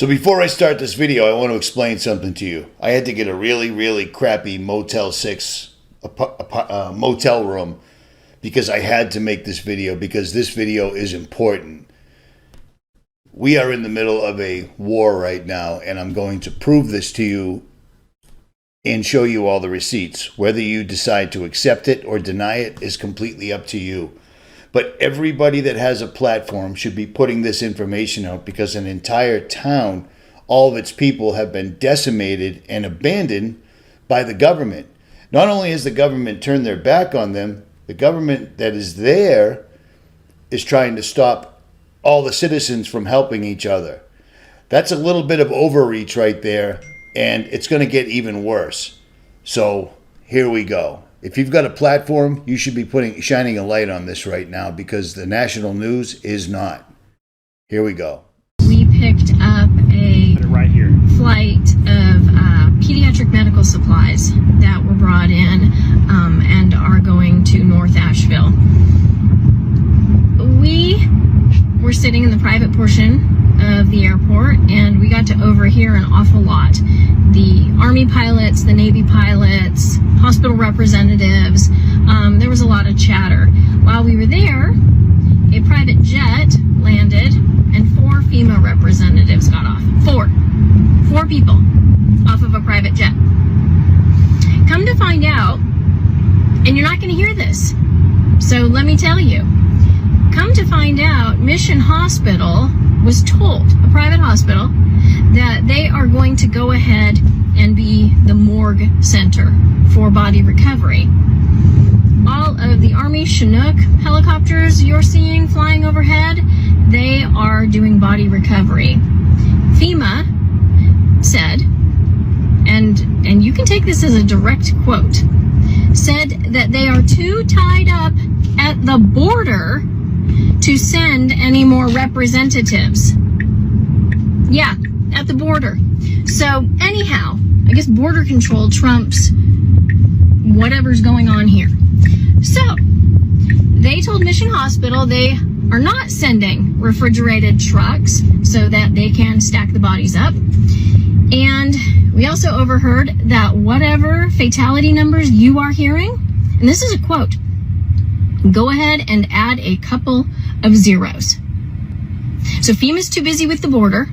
So before I start this video, I want to explain something to you. I had to get a really crappy Motel 6 motel room because I had to make this video, because this video is important. We are in the middle of a war right now, and I'm going to prove this to you and show you all the receipts. Whether you decide to accept it or deny it is completely up to you. But everybody that has a platform should be putting this information out, because an entire town, all of its people have been decimated and abandoned by the government. Not only has the government turned their back on them, the government that is there is trying to stop all the citizens from helping each other. That's a little bit of overreach right there, and it's going to get even worse. So here we go. If you've got a platform, you should be shining a light on this right now, because the national news is not. Here we go. We picked up a flight of pediatric medical supplies that were brought in and are going to North Asheville. We were sitting in the private portion of the airport, and we got to overhear an awful lot. The Army pilots, the Navy pilots, hospital representatives, there was a lot of chatter. While we were there, a private jet landed and 4 FEMA representatives got off. Four people off of a private jet. Come to find out, and you're not going to hear this, so let me tell you. Come to find out, Mission Hospital was told, a private hospital, that they are going to go ahead and be the morgue center for body recovery. All of the Army Chinook helicopters you're seeing flying overhead, they are doing body recovery. FEMA said, and you can take this as a direct quote, said that they are too tied up at the border to send any more representatives. Yeah, at the border. So anyhow, I guess border control trumps whatever's going on here. So they told Mission Hospital they are not sending refrigerated trucks so that they can stack the bodies up. And we also overheard that whatever fatality numbers you are hearing, and this is a quote, go ahead and add a couple of zeros. So FEMA's too busy with the border.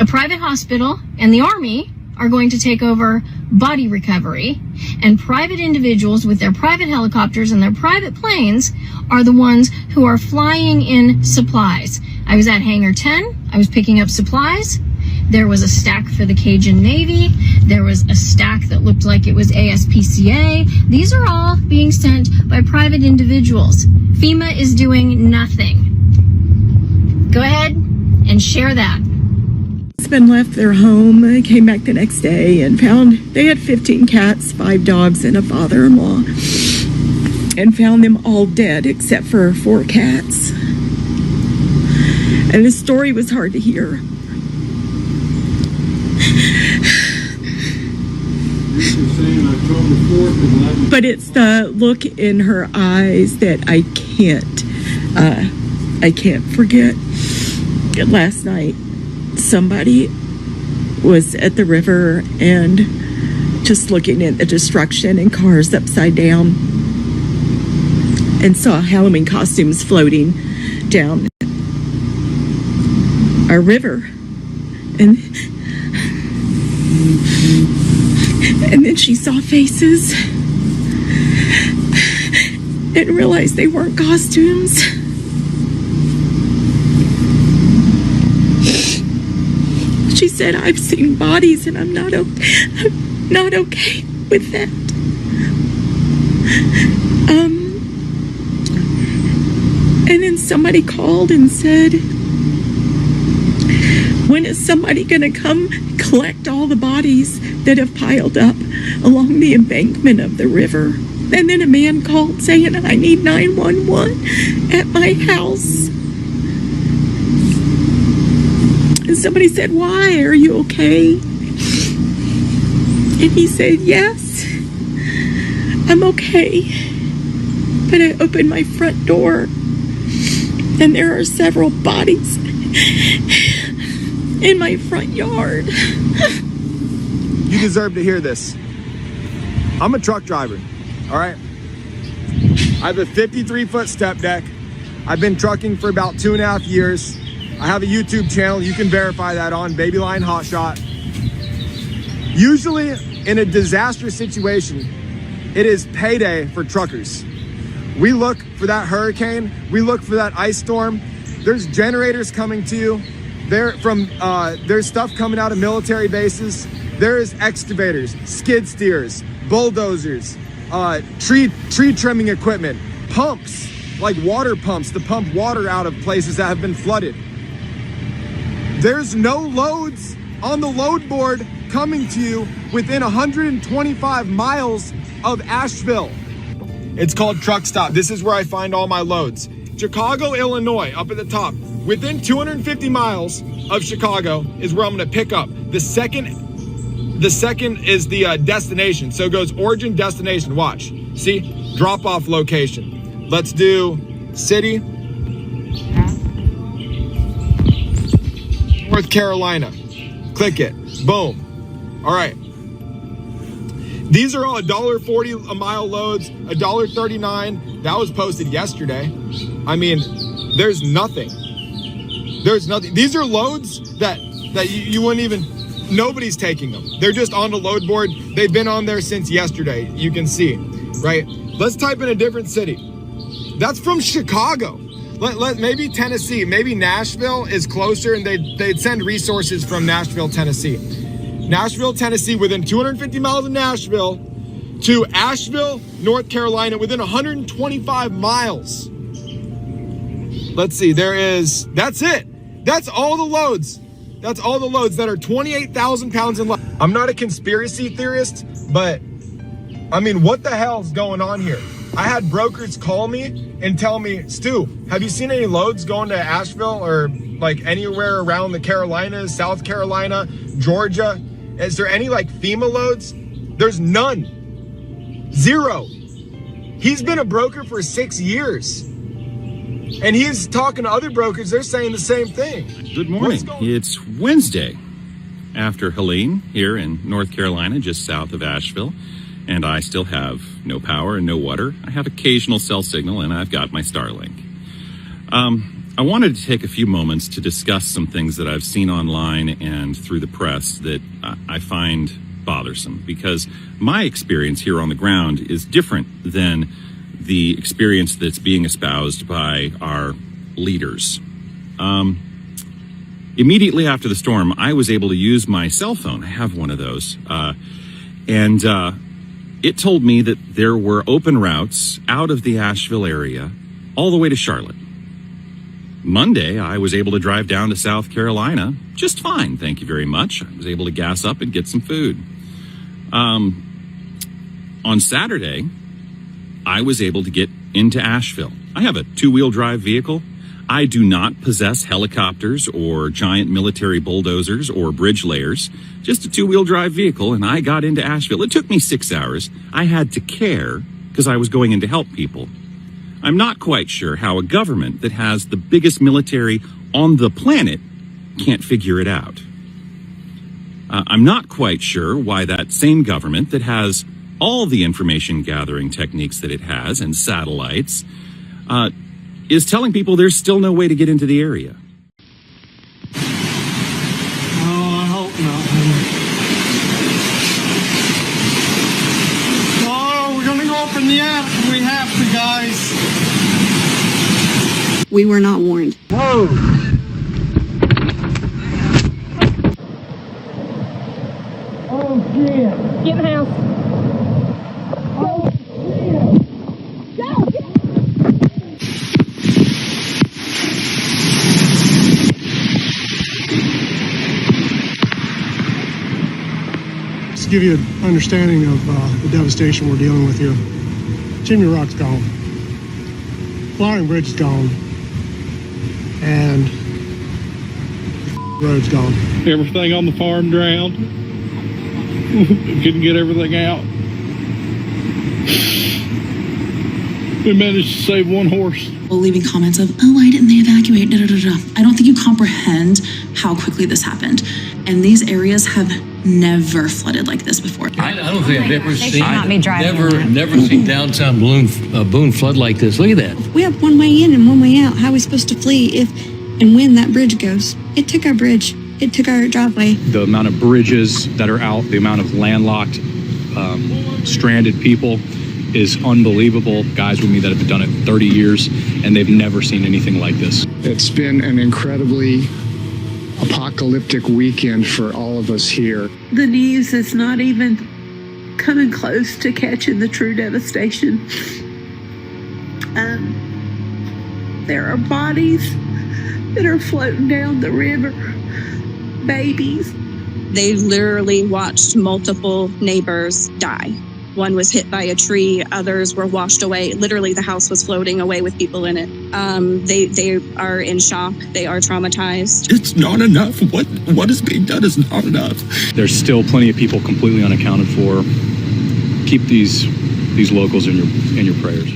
A private hospital and the Army are going to take over body recovery, and private individuals with their private helicopters and their private planes are the ones who are flying in supplies. I was at Hangar 10. I was picking up supplies. There was a stack for the Cajun Navy. There was a stack that looked like it was ASPCA. These are all being sent by private individuals. FEMA is doing nothing. Go ahead and share that. Husband left their home, came back the next day and found they had 15 cats, 5 dogs, and a father-in-law, and found them all dead except for 4 cats. And the story was hard to hear. But it's the look in her eyes that I can't forget. Last night, somebody was at the river and just looking at the destruction and cars upside down, and saw Halloween costumes floating down our river. And then she saw faces and realized they weren't costumes. She said, I've seen bodies and I'm not okay with that. And then somebody called and said, when is somebody going to come collect all the bodies that have piled up along the embankment of the river? And then a man called saying, I need 911 at my house. And somebody said, why? Are you okay? And he said, yes, I'm okay. But I opened my front door and there are several bodies in my front yard. You deserve to hear this. I'm a truck driver, all right? I have a 53-foot step deck. I've been trucking for about 2.5 years. I have a YouTube channel. You can verify that on Babyline Hotshot. Usually in a disastrous situation, it is payday for truckers. We look for that hurricane. We look for that ice storm. There's generators coming to you. There's stuff coming out of military bases. There is excavators, skid steers, bulldozers, tree trimming equipment, pumps, like water pumps to pump water out of places that have been flooded. There's no loads on the load board coming to you within 125 miles of Asheville. It's called Truck Stop. This is where I find all my loads. Chicago, Illinois, up at the top. Within 250 miles of Chicago is where I'm gonna pick up. The second is the destination. So it goes origin, destination, watch. See, drop off location. Let's do city, North Carolina. Click it, boom. All right. These are all $1.40 a mile loads, $1.39. That was posted yesterday. I mean, there's nothing. There's nothing. These are loads that you wouldn't even, nobody's taking them. They're just on the load board. They've been on there since yesterday. You can see, right? Let's type in a different city. That's from Chicago. Maybe Tennessee, maybe Nashville is closer, and they'd send resources from Nashville, Tennessee. Nashville, Tennessee, within 250 miles of Nashville, to Asheville, North Carolina, within 125 miles. Let's see, that's it. That's all the loads. That's all the loads that are 28,000 pounds and less. I'm not a conspiracy theorist, but I mean, what the hell's going on here? I had brokers call me and tell me, Stu, have you seen any loads going to Asheville or like anywhere around the Carolinas, South Carolina, Georgia? Is there any like FEMA loads? There's none. Zero. He's been a broker for 6 years. And he's talking to other brokers. They're saying the same thing. Good morning. It's Wednesday after Helene here in North Carolina, just south of Asheville. And I still have no power and no water. I have occasional cell signal, and I've got my Starlink. I wanted to take a few moments to discuss some things that I've seen online and through the press that I find bothersome, because my experience here on the ground is different than the experience that's being espoused by our leaders. Immediately after the storm, I was able to use my cell phone. I have one of those. And it told me that there were open routes out of the Asheville area all the way to Charlotte. Monday, I was able to drive down to South Carolina just fine, thank you very much. I was able to gas up and get some food. On Saturday, I was able to get into Asheville. I have a 2-wheel drive vehicle. I do not possess helicopters or giant military bulldozers or bridge layers, just a 2-wheel drive vehicle, and I got into Asheville. It took me 6 hours. I had to care because I was going in to help people. I'm not quite sure how a government that has the biggest military on the planet can't figure it out. I'm not quite sure why that same government that has all the information gathering techniques that it has and satellites is telling people there's still no way to get into the area. Oh, I hope not. Oh, we're gonna go up in the attic if we have to, guys. We were not warned. Whoa. Oh, shit. Get in the house. Oh, shit. Go! Get Just to give you an understanding of the devastation we're dealing with here. Chimney Rock's gone. Flowering Bridge is gone. And the road's gone. Everything on the farm drowned. Couldn't get everything out. We managed to save one horse. Leaving comments of, oh, why didn't they evacuate? Da, da, da, da. I don't think you comprehend how quickly this happened. And these areas have never flooded like this before. I don't think I've ever seen, never seen downtown Boone flood like this. Look at that. We have one way in and one way out. How are we supposed to flee if and when that bridge goes? It took our bridge. It took our driveway. The amount of bridges that are out, the amount of landlocked, stranded people is unbelievable. Guys with me that have done it 30 years, and they've never seen anything like this. It's been an incredibly apocalyptic weekend for all of us here. The news is not even coming close to catching the true devastation. There are bodies that are floating down the river, babies. They literally watched multiple neighbors die. One was hit by a tree, others were washed away. Literally, the house was floating away with people in it. They are in shock. They are traumatized. It's not enough. What is being done is not enough. There's still plenty of people completely unaccounted for. Keep these locals in your prayers.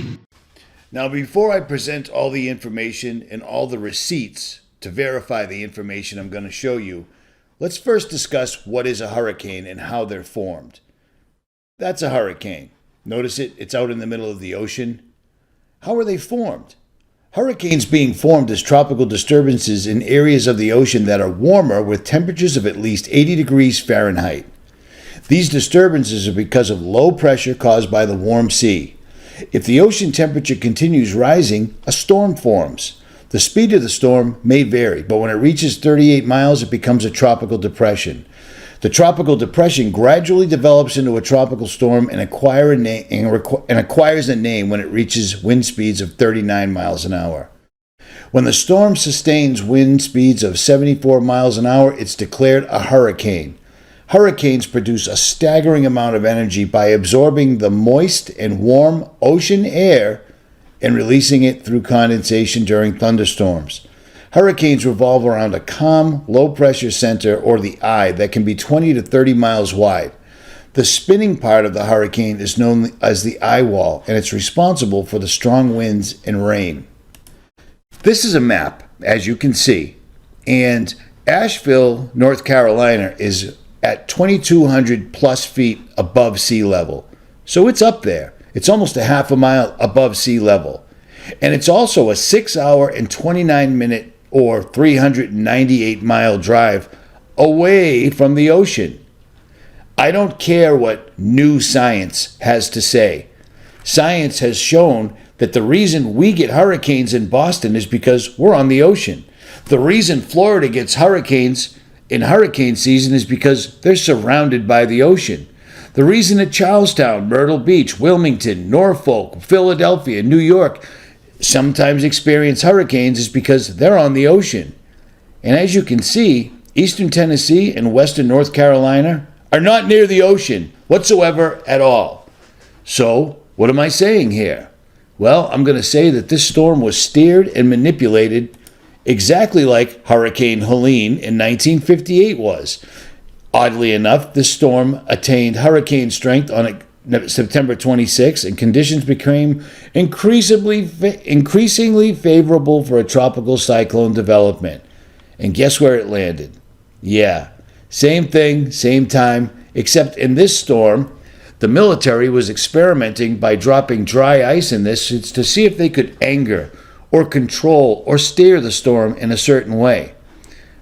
Now, before I present all the information and all the receipts to verify the information I'm going to show you, let's first discuss what is a hurricane and how they're formed. That's a hurricane. Notice it? It's out in the middle of the ocean. How are they formed? Hurricanes being formed as tropical disturbances in areas of the ocean that are warmer with temperatures of at least 80 degrees Fahrenheit. These disturbances are because of low pressure caused by the warm sea. If the ocean temperature continues rising, a storm forms. The speed of the storm may vary, but when it reaches 38 miles, it becomes a tropical depression. The tropical depression gradually develops into a tropical storm and acquires a name when it reaches wind speeds of 39 miles an hour. When the storm sustains wind speeds of 74 miles an hour, it's declared a hurricane. Hurricanes produce a staggering amount of energy by absorbing the moist and warm ocean air and releasing it through condensation during thunderstorms. Hurricanes revolve around a calm, low-pressure center, or the eye, that can be 20 to 30 miles wide. The spinning part of the hurricane is known as the eye wall, and it's responsible for the strong winds and rain. This is a map, as you can see, and Asheville, North Carolina is at 2,200 plus feet above sea level. So it's up there. It's almost a half a mile above sea level. And it's also a 6-hour and 29-minute or 398-mile drive away from the ocean. I don't care what new science has to say. Science has shown that the reason we get hurricanes in Boston is because we're on the ocean. The reason Florida gets hurricanes in hurricane season is because they're surrounded by the ocean. The reason that Charlestown, Myrtle Beach, Wilmington, Norfolk, Philadelphia, New York sometimes experience hurricanes is because they're on the ocean. And as you can see, eastern Tennessee and western North Carolina are not near the ocean whatsoever at all. So, what am I saying here? Well, I'm going to say that this storm was steered and manipulated exactly like Hurricane Helene in 1958 was. Oddly enough, this storm attained hurricane strength on September 26, and conditions became increasingly favorable for a tropical cyclone development. And guess where it landed? Yeah, same thing, same time, except in this storm, the military was experimenting by dropping dry ice in this to see if they could anger or control or steer the storm in a certain way.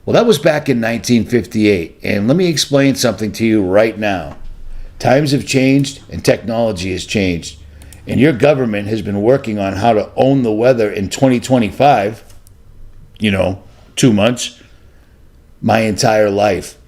Well, that was back in 1958, and let me explain something to you right now. Times have changed and technology has changed, and your government has been working on how to own the weather in 2025, 2 months, my entire life.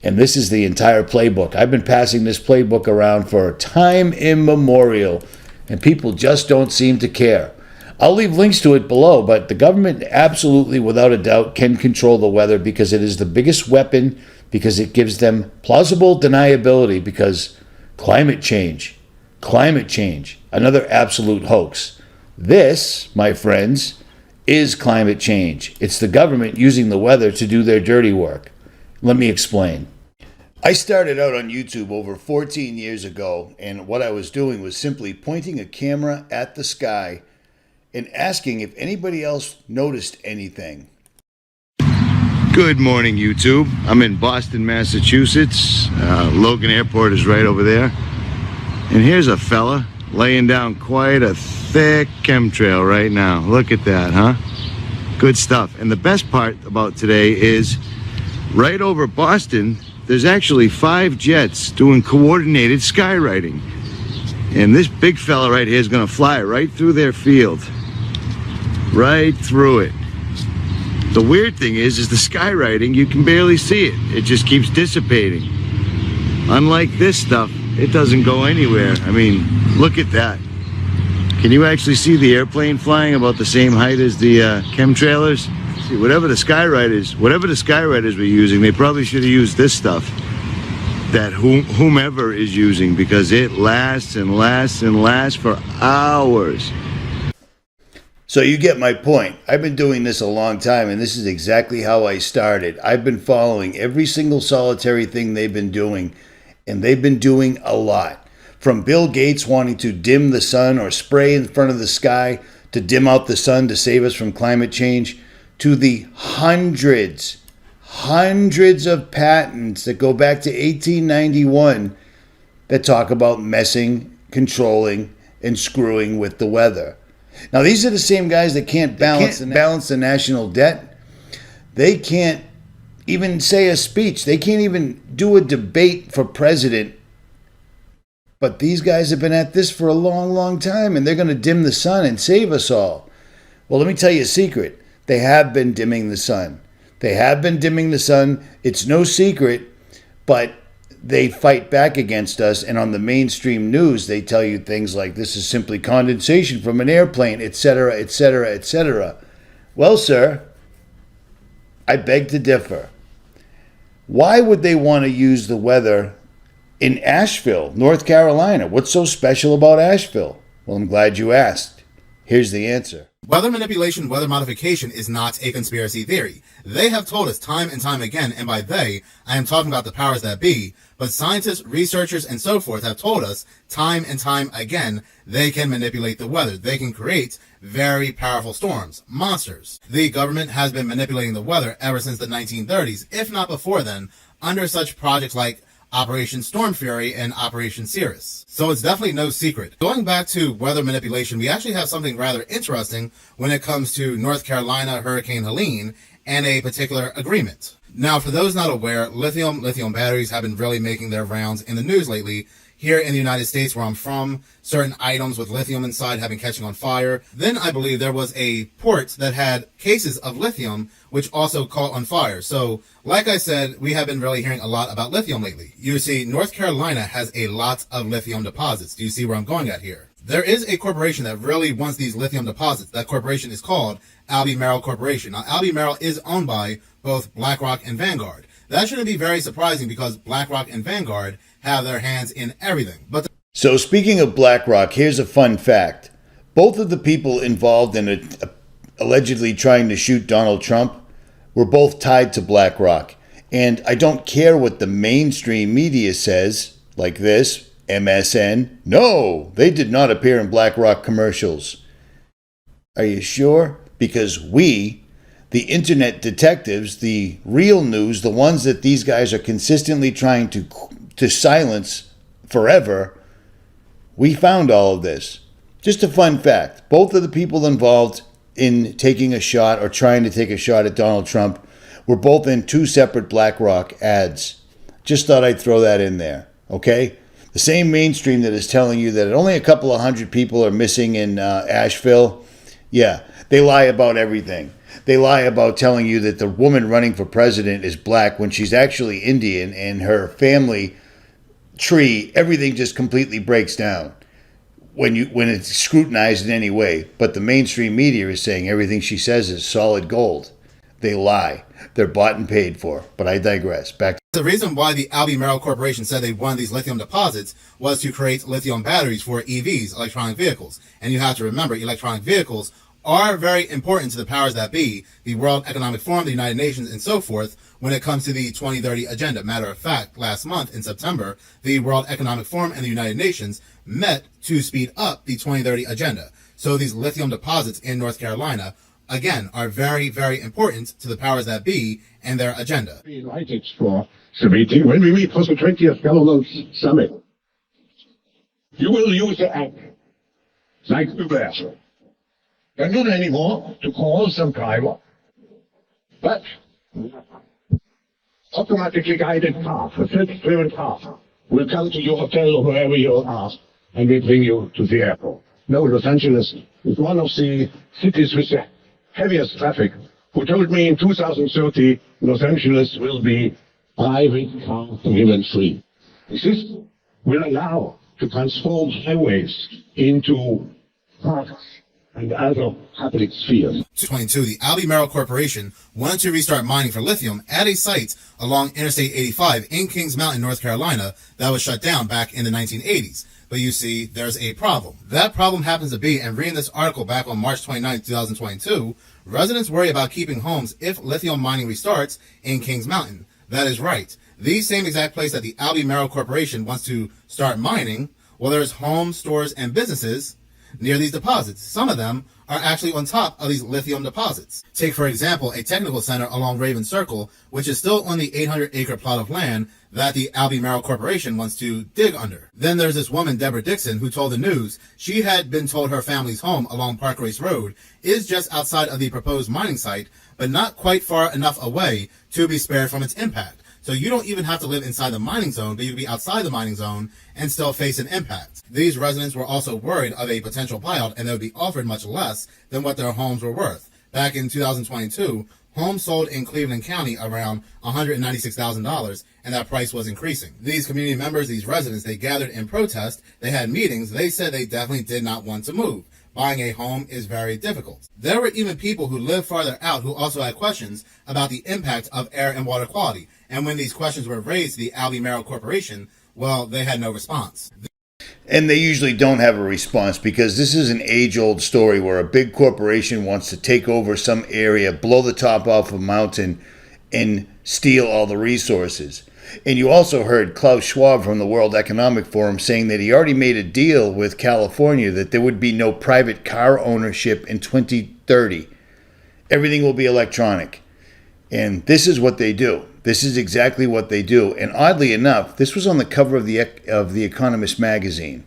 And this is the entire playbook. I've been passing this playbook around for time immemorial, and people just don't seem to care. I'll leave links to it below, but the government absolutely, without a doubt, can control the weather because it is the biggest weapon, because it gives them plausible deniability, because climate change, another absolute hoax. This, my friends, is climate change. It's the government using the weather to do their dirty work. Let me explain. I started out on YouTube over 14 years ago, and what I was doing was simply pointing a camera at the sky and asking if anybody else noticed anything. Good morning, YouTube. I'm in Boston, Massachusetts. Logan Airport is right over there. And here's a fella laying down quite a thick chemtrail right now. Look at that, huh? Good stuff. And the best part about today is right over Boston, there's actually 5 jets doing coordinated skywriting. And this big fella right here is going to fly right through their field. Right through it. The weird thing is the skywriting, you can barely see it. It just keeps dissipating. Unlike this stuff, it doesn't go anywhere. I mean, look at that. Can you actually see the airplane flying about the same height as the chemtrailers? See, whatever the skywriters were using, they probably should have used this stuff that whomever is using, because it lasts and lasts and lasts for hours. So you get my point. I've been doing this a long time, and this is exactly how I started. I've been following every single solitary thing they've been doing, and they've been doing a lot. From Bill Gates wanting to dim the sun or spray in front of the sky to dim out the sun to save us from climate change, to the hundreds of patents that go back to 1891 that talk about messing, controlling, and screwing with the weather. Now, these are the same guys that can't balance the national debt. They can't even say a speech. They can't even do a debate for president. But these guys have been at this for a long, long time, and they're going to dim the sun and save us all. Well, let me tell you a secret. They have been dimming the sun. They have been dimming the sun. It's no secret, but they fight back against us, and on the mainstream news, they tell you things like this is simply condensation from an airplane, etc., etc., etc. Well, sir, I beg to differ. Why would they want to use the weather in Asheville, North Carolina? What's so special about Asheville? Well, I'm glad you asked. Here's the answer. Weather manipulation, weather modification is not a conspiracy theory. They have told us time and time again, and by they, I am talking about the powers that be, but scientists, researchers, and so forth have told us time and time again they can manipulate the weather. They can create very powerful storms, monsters. The government has been manipulating the weather ever since the 1930s, if not before then, under such projects like Operation Storm Fury and Operation Cirrus. So it's definitely no secret. Going back to weather manipulation, we actually have something rather interesting when it comes to North Carolina Hurricane Helene and a particular agreement. Now, for those not aware, lithium batteries have been really making their rounds in the news lately. Here in the United States, where I'm from, certain items with lithium inside have been catching on fire. Then I believe there was a port that had cases of lithium, which also caught on fire. So, like I said, we have been really hearing a lot about lithium lately. You see, North Carolina has a lot of lithium deposits. Do you see where I'm going at here? There is a corporation that really wants these lithium deposits. That corporation is called 𝗢𝗰𝘁𝗁 Corporation. Now, 𝗢𝗰𝘁𝗁 is owned by both BlackRock and Vanguard. That shouldn't be very surprising because BlackRock and Vanguard have their hands in everything. So speaking of BlackRock, here's a fun fact. Both of the people involved in allegedly trying to shoot Donald Trump were both tied to BlackRock. And I don't care what the mainstream media says, like this, MSN. No, they did not appear in BlackRock commercials. Are you sure? Because we, the internet detectives, the real news, the ones that these guys are consistently trying to silence forever, we found all of this. Just a fun fact. Both of the people involved in taking a shot or trying to take a shot at Donald Trump were both in 2 separate BlackRock ads. Just thought I'd throw that in there, okay? The same mainstream that is telling you that only a couple of hundred people are missing in Asheville, yeah, they lie about everything. They lie about telling you that the woman running for president is black when she's actually Indian, and her family tree, everything just completely breaks down when it's scrutinized in any way. But the mainstream media is saying everything she says is solid gold. They lie. They're bought and paid for. But I digress. Back to the reason why the 𝗢𝗰𝘁𝗁 Corporation said they wanted these lithium deposits was to create lithium batteries for EVs, electronic vehicles. And you have to remember, electronic vehicles are very important to the powers that be, the World Economic Forum, the United Nations, and so forth, when it comes to the 2030 agenda. Matter of fact, last month in September, the World Economic Forum and the United Nations met to speed up the 2030 agenda. So these lithium deposits in North Carolina again, are very, very important to the powers that be and their agenda. Be invited for the meeting when we meet for the 20th Government Summit. You will use the app like 𝗦𝗵𝗿𝗍, and not anymore to call some driver, but automatically guided car, a self-driven car, will come to your hotel or wherever you are and will bring you to the airport. No, Los Angeles is one of the cities with the heaviest traffic, who told me in 2030 Los Angeles will be private car driven free. This will allow to transform highways into parks and other public spheres. 2022, the 𝗢𝗰𝘁𝗍𝗶 Corporation wanted to restart mining for lithium at a site along Interstate 85 in Kings Mountain, North Carolina, that was shut down back in the 1980s. But you see, there's a problem. That problem happens to be, and reading this article back on March 29, 2022, residents worry about keeping homes if lithium mining restarts in Kings Mountain. That is right. The same exact place that the 𝗢𝗰𝘁𝗍𝗶 Corporation wants to start mining, well, there's homes, stores, and businesses near these deposits. Some of them are actually on top of these lithium deposits. Take, for example, a technical center along Raven Circle, which is still on the 800-acre plot of land that the 𝗢𝗰𝘁𝗍𝗶 Corporation wants to dig under. Then there's this woman, Deborah Dixon, who told the news she had been told her family's home along Park Race Road is just outside of the proposed mining site, but not quite far enough away to be spared from its impact. So you don't even have to live inside the mining zone, but you can be outside the mining zone and still face an impact. These residents were also worried of a potential buyout, and they would be offered much less than what their homes were worth. Back in 2022, homes sold in Cleveland County around $196,000, and that price was increasing. These community members, these residents, they gathered in protest, they had meetings, they said they definitely did not want to move. Buying a home is very difficult. There were even people who live farther out who also had questions about the impact of air and water quality. And when these questions were raised to the 𝗢𝗰𝘁𝗍𝗶 Corporation, well, they had no response. And they usually don't have a response because this is an age-old story where a big corporation wants to take over some area, blow the top off a mountain, and steal all the resources. And you also heard Klaus Schwab from the World Economic Forum saying that he already made a deal with California that there would be no private car ownership in 2030. Everything will be electronic. And this is what they do. This is exactly what they do. And oddly enough, this was on the cover of the Economist magazine.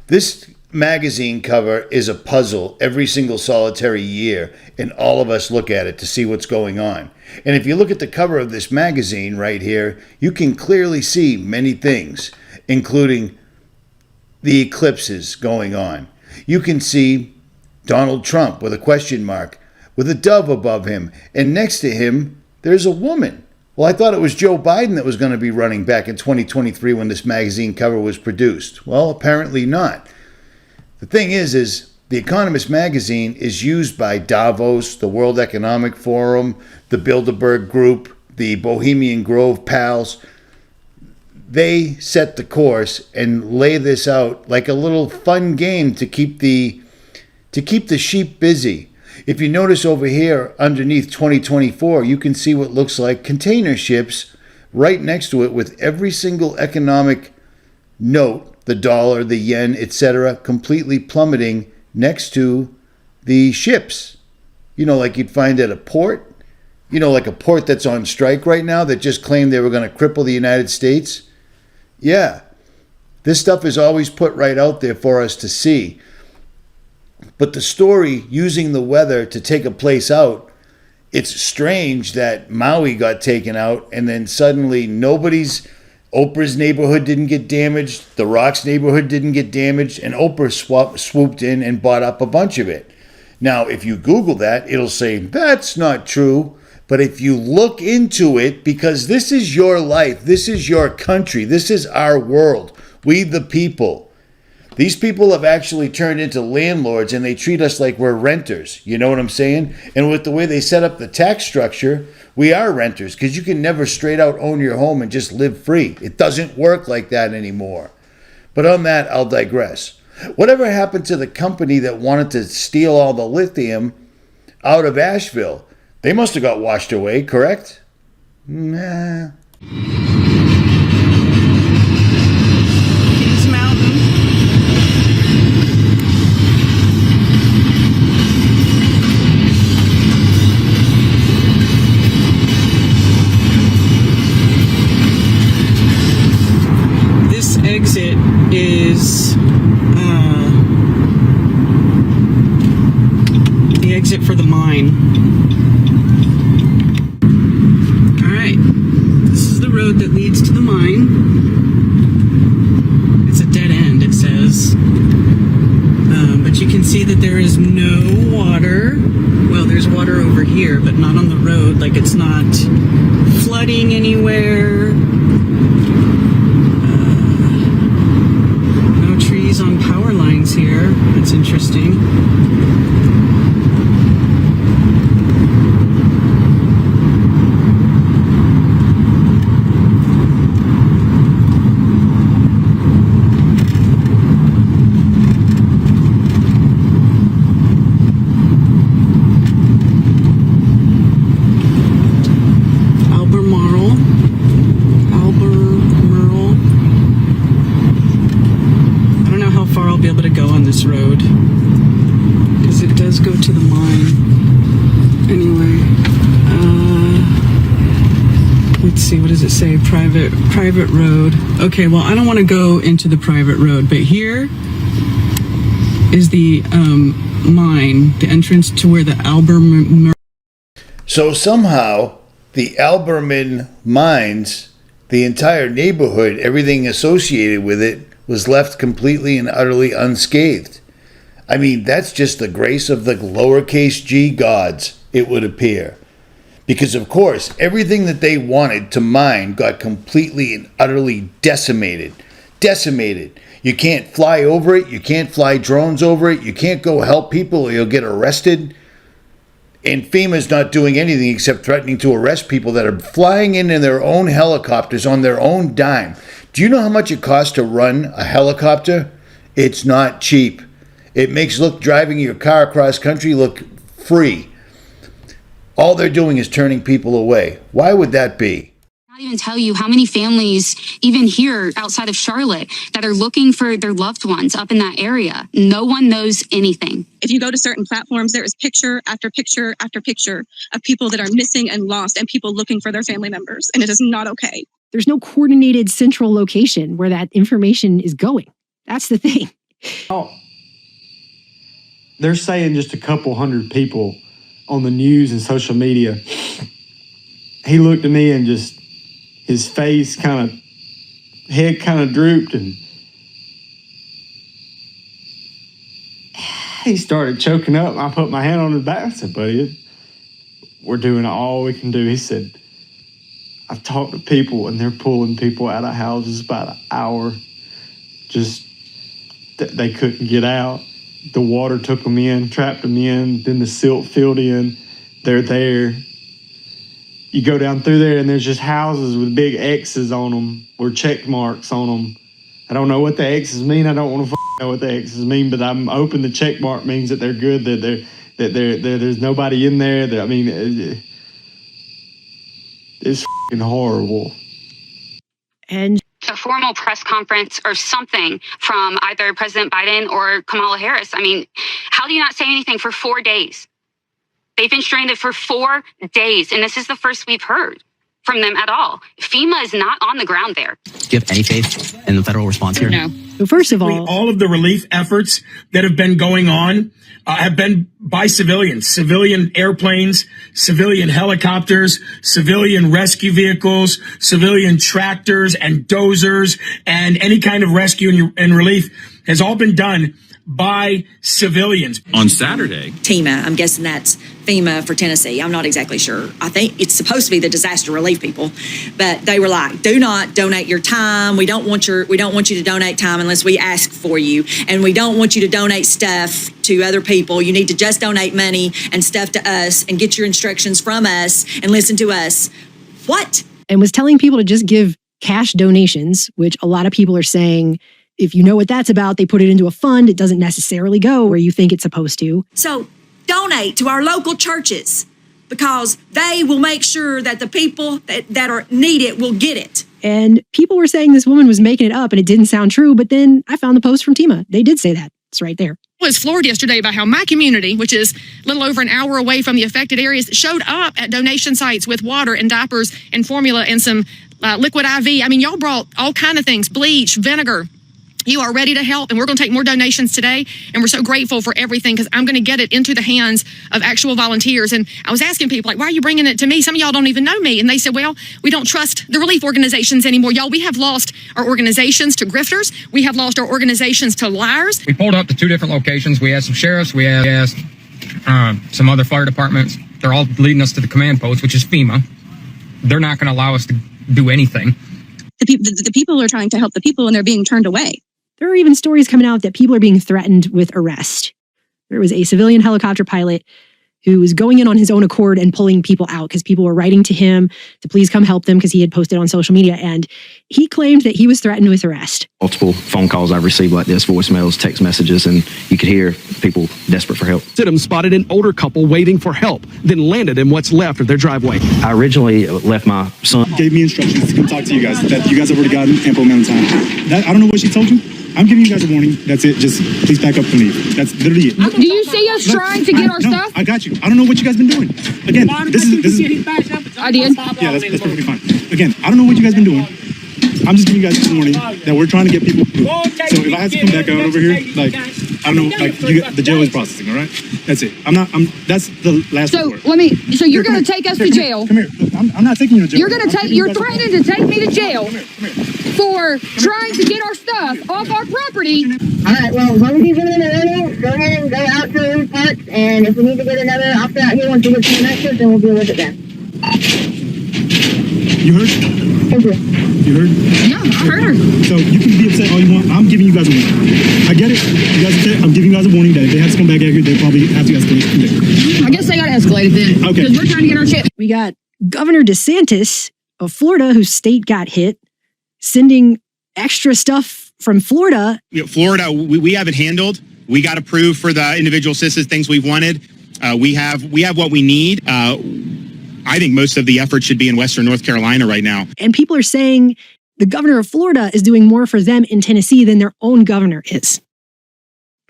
This magazine cover is a puzzle every single solitary year, and all of us look at it to see what's going on. And if you look at the cover of this magazine right here, you can clearly see many things, including the eclipses going on. You can see Donald Trump with a question mark, with a dove above him, and next to him, there's a woman. Well, I thought it was Joe Biden that was going to be running back in 2023 when this magazine cover was produced. Well, apparently not. The thing is the Economist magazine is used by Davos, the World Economic Forum, the Bilderberg Group, the Bohemian Grove pals. They set the course and lay this out like a little fun game to keep the sheep busy. If you notice over here underneath 2024, you can see what looks like container ships right next to it with every single economic note, the dollar, the yen, etc., completely plummeting next to the ships. You know, like you'd find at a port, you know, like a port that's on strike right now that just claimed they were going to cripple the United States. Yeah, this stuff is always put right out there for us to see. But the story using the weather to take a place out, it's strange that Maui got taken out and then suddenly Oprah's neighborhood didn't get damaged, The Rock's neighborhood didn't get damaged, and Oprah swooped in and bought up a bunch of it. Now, if you Google that, it'll say, that's not true. But if you look into it, because this is your life, this is your country, this is our world, we the people. These people have actually turned into landlords and they treat us like we're renters. You know what I'm saying? And with the way they set up the tax structure, we are renters because you can never straight out own your home and just live free. It doesn't work like that anymore. But on that, I'll digress. Whatever happened to the company that wanted to steal all the lithium out of Asheville? They must have got washed away, correct? Nah. mine. All right, this is the road that leads to the mine. It's a dead end, it says. But you can see that there is no water. Well, there's water over here, but not on the road. Like, it's not flooding anywhere. No trees on power lines here. That's interesting. This road, because it does go to the mine. Anyway, let's see, what does it say? Private road. Okay, well, I don't want to go into the private road, but here is the mine, the entrance to where the 𝗢𝗰𝗿𝗱. So somehow the 𝗢𝗷𝗰𝗿 mines, the entire neighborhood, everything associated with it, was left completely and utterly unscathed. I mean, that's just the grace of the lowercase g gods, it would appear. Because, of course, everything that they wanted to mine got completely and utterly decimated. Decimated. You can't fly over it. You can't fly drones over it. You can't go help people or you'll get arrested. And FEMA's not doing anything except threatening to arrest people that are flying in their own helicopters on their own dime. Do you know how much it costs to run a helicopter? It's not cheap. It makes driving your car across country look free. All they're doing is turning people away. Why would that be? Not even tell you how many families, even here outside of Charlotte, that are looking for their loved ones up in that area. No one knows anything. If you go to certain platforms, there is picture after picture after picture of people that are missing and lost and people looking for their family members. And it is not okay. There's no coordinated central location where that information is going. That's the thing. Oh, they're saying just a couple hundred people on the news and social media. He looked at me and just, his face head kind of drooped, and he started choking up. I put my hand on his back. I said, buddy, we're doing all we can do. He said, I've talked to people and they're pulling people out of houses about an hour. Just that they couldn't get out. The water took them in, trapped them in, then the silt filled in. They're there. You go down through there and there's just houses with big X's on them or check marks on them. I don't know what the X's mean. I don't want to know what the X's mean, but I'm hoping the check mark means that they're good, that there's nobody in there. I mean, it's horrible. And a formal press conference or something from either President Biden or Kamala Harris. I mean, how do you not say anything for 4 days? They've been stranded for 4 days, and this is the first we've heard from them at all. FEMA is not on the ground there. Do you have any faith in the federal response here? No. So first of all of the relief efforts that have been going on have been by civilians, civilian airplanes, civilian helicopters, civilian rescue vehicles, civilian tractors and dozers, and any kind of rescue and relief has all been done by civilians. On Saturday, TEMA, I'm guessing that's FEMA for Tennessee. I'm not exactly sure. I think it's supposed to be the disaster relief people, but they were like, do not donate your time. We don't want you to donate time unless we ask for you. And we don't want you to donate stuff to other people. You need to just donate money and stuff to us and get your instructions from us and listen to us. What? And was telling people to just give cash donations, which a lot of people are saying, if you know what that's about, they put it into a fund. It doesn't necessarily go where you think it's supposed to. So donate to our local churches because they will make sure that the people that need it will get it. And people were saying this woman was making it up and it didn't sound true. But then I found the post from TEMA. They did say that. It's right there. I was floored yesterday by how my community, which is a little over an hour away from the affected areas, showed up at donation sites with water and diapers and formula and some liquid IV. I mean, y'all brought all kind of things, bleach, vinegar, You are ready to help, and we're going to take more donations today, and we're so grateful for everything because I'm going to get it into the hands of actual volunteers. And I was asking people, like, why are you bringing it to me? Some of y'all don't even know me. And they said, well, we don't trust the relief organizations anymore. Y'all, we have lost our organizations to grifters. We have lost our organizations to liars. We pulled up to 2 different locations. We had some sheriffs. We asked some other fire departments. They're all leading us to the command post, which is FEMA. They're not going to allow us to do anything. The people are trying to help the people, and they're being turned away. There are even stories coming out that people are being threatened with arrest. There was a civilian helicopter pilot who was going in on his own accord and pulling people out because people were writing to him to please come help them because he had posted on social media. And he claimed that he was threatened with arrest. Multiple phone calls I've received like this, voicemails, text messages, and you could hear people desperate for help. Stidham spotted an older couple waiting for help, then landed in what's left of their driveway. I originally left my son. Gave me instructions to come talk to you guys, that you guys have already gotten ample amount of time. I don't know what she told you. I'm giving you guys a warning. That's it. Just please back up and leave. That's literally it. Do you see us trying to get our stuff? I got you. I don't know what you guys been doing. Again, this is I did. Yeah, that's perfectly fine. Again, I don't know what you guys been doing. I'm just giving you guys a warning that we're trying to get people through. So if I have to come back out over here, like, I don't know, like, the jail is processing, all right? That's it. That's the last So report. so you're going to take us to jail. Come here. Look, I'm not taking you to jail. You're threatening to take me to jail for trying to get our stuff off our property. All right, well, as long as you give it a warning, go ahead and go out to the park, and if we need to get another officer out here once you get to the next, then we'll deal with it then. You heard? Thank you. You heard? Yeah, I heard her. So you can be upset all you want. I'm giving you guys a warning. I get it. You guys upset. I'm giving you guys a warning that if they have to come back out here, they probably have to escalate from there. I guess they got to escalate it then. Okay. Because we're trying to get our shit. We got Governor DeSantis of Florida, whose state got hit, sending extra stuff from Florida. Florida, we have it handled. We got approved for the individual assistance things we've wanted. We have what we need. I think most of the effort should be in Western North Carolina right now. And people are saying the governor of Florida is doing more for them in Tennessee than their own governor is.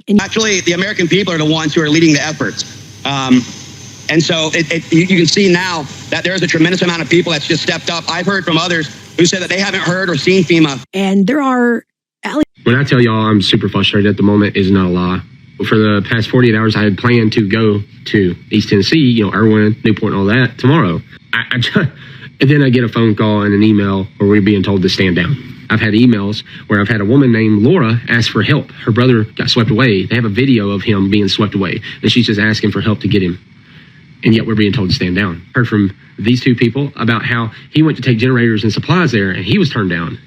And actually, the American people are the ones who are leading the efforts. And so you can see now that there's a tremendous amount of people that's just stepped up. I've heard from others who said that they haven't heard or seen FEMA. And there are... When I tell y'all I'm super frustrated at the moment is not a lie. For the past 48 hours, I had planned to go to East Tennessee, Irwin, Newport, and all that tomorrow. And then I get a phone call and an email where we're being told to stand down. I've had emails where I've had a woman named Laura ask for help. Her brother got swept away. They have a video of him being swept away, and she's just asking for help to get him. And yet we're being told to stand down. Heard from these two people about how he went to take generators and supplies there, and he was turned down.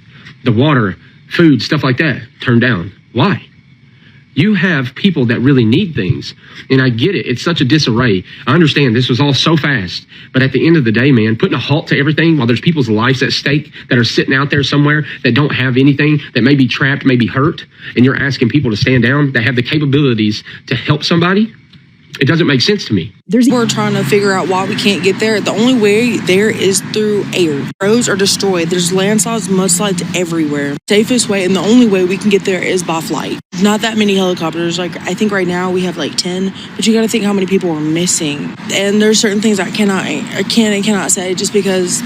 The water, food, stuff like that, turned down. Why? You have people that really need things. And I get it. It's such a disarray. I understand this was all so fast. But at the end of the day, man, putting a halt to everything while there's people's lives at stake that are sitting out there somewhere that don't have anything, that may be trapped, may be hurt, and you're asking people to stand down that have the capabilities to help somebody, it doesn't make sense to me. We're trying to figure out why we can't get there. The only way there is through air. Roads are destroyed. There's landslides, mudslides everywhere. Safest way and the only way we can get there is by flight. Not that many helicopters. Like, I think right now we have like 10, but you got to think how many people are missing. And there's certain things I can and cannot say just because.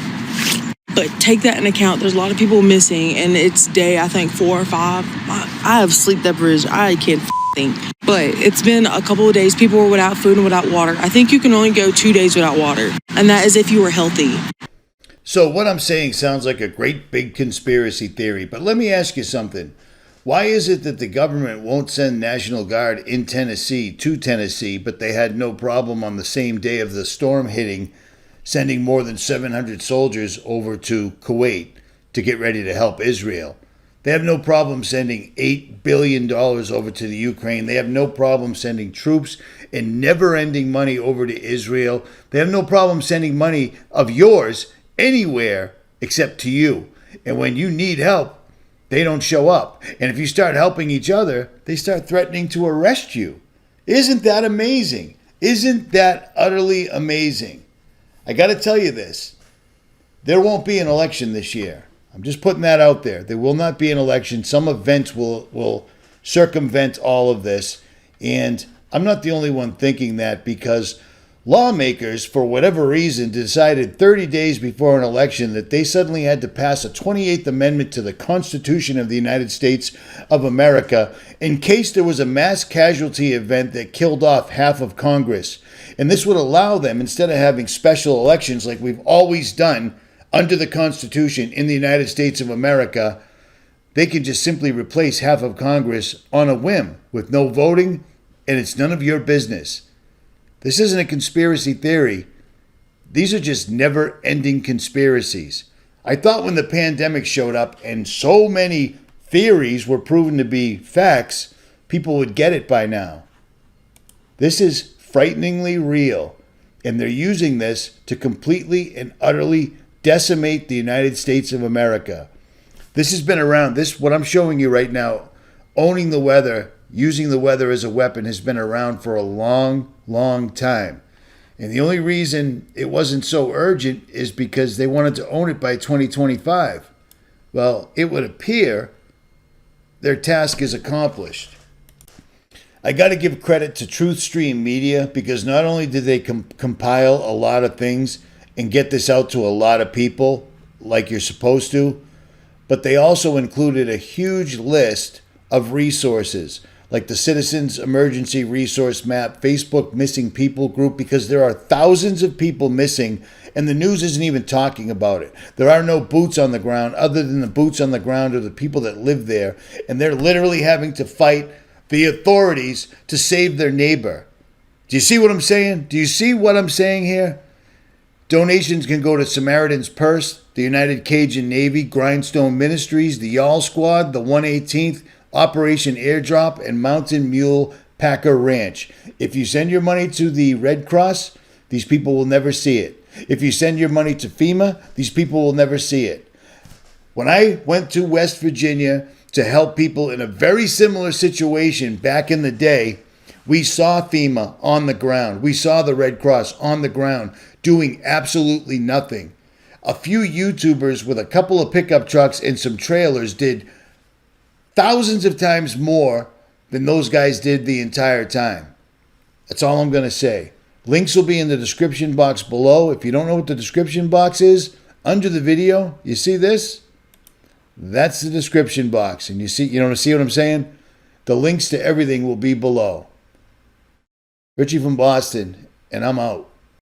But take that in account. There's a lot of people missing, and it's day, I think, 4 or 5. I have sleep deprivation. I can't think. But it's been a couple of days. People were without food and without water. I think you can only go 2 days without water, and that is if you were healthy. So what I'm saying sounds like a great big conspiracy theory, but let me ask you something. Why is it that the government won't send National Guard in Tennessee to Tennessee, but they had no problem on the same day of the storm hitting sending more than 700 soldiers over to Kuwait to get ready to help Israel? They have no problem sending $8 billion over to the Ukraine. They have no problem sending troops and never-ending money over to Israel. They have no problem sending money of yours anywhere except to you. And when you need help, they don't show up. And if you start helping each other, they start threatening to arrest you. Isn't that amazing? Isn't that utterly amazing? I got to tell you this. There won't be an election this year. I'm just putting that out there. There will not be an election. Some events will circumvent all of this. And I'm not the only one thinking that, because Lawmakers, for whatever reason, decided 30 days before an election that they suddenly had to pass a 28th Amendment to the Constitution of the United States of America in case there was a mass casualty event that killed off half of Congress. And this would allow them, instead of having special elections like we've always done under the Constitution in the United States of America, they can just simply replace half of Congress on a whim with no voting, and it's none of your business. This isn't a conspiracy theory. These are just never-ending conspiracies. I thought when the pandemic showed up and so many theories were proven to be facts, people would get it by now. This is frighteningly real, and they're using this to completely and utterly decimate the United States of America. This has been around. What I'm showing you right now, owning the weather, using the weather as a weapon, has been around for a long, long time. And the only reason it wasn't so urgent is because they wanted to own it by 2025. Well, it would appear their task is accomplished. I got to give credit to TruthStream Media, because not only did they compile a lot of things and get this out to a lot of people like you're supposed to, but they also included a huge list of resources like the Citizens Emergency Resource Map, Facebook Missing People group, because there are thousands of people missing and the news isn't even talking about it. There are no boots on the ground other than the boots on the ground of the people that live there, and they're literally having to fight the authorities to save their neighbor. Do you see what I'm saying? Do you see what I'm saying here? Donations can go to Samaritan's Purse, the United Cajun Navy, Grindstone Ministries, the Y'all Squad, the 118th, Operation Airdrop, and Mountain Mule Packer Ranch. If you send your money to the Red Cross, these people will never see it. If you send your money to FEMA, these people will never see it. When I went to West Virginia to help people in a very similar situation back in the day, we saw FEMA on the ground. We saw the Red Cross on the ground doing absolutely nothing. A few YouTubers with a couple of pickup trucks and some trailers did thousands of times more than those guys did the entire time. That's all I'm going to say. Links will be in the description box below. If you don't know what the description box is, under the video, you see this? That's the description box. And you don't see what I'm saying? The links to everything will be below. Richie from Boston, and I'm out.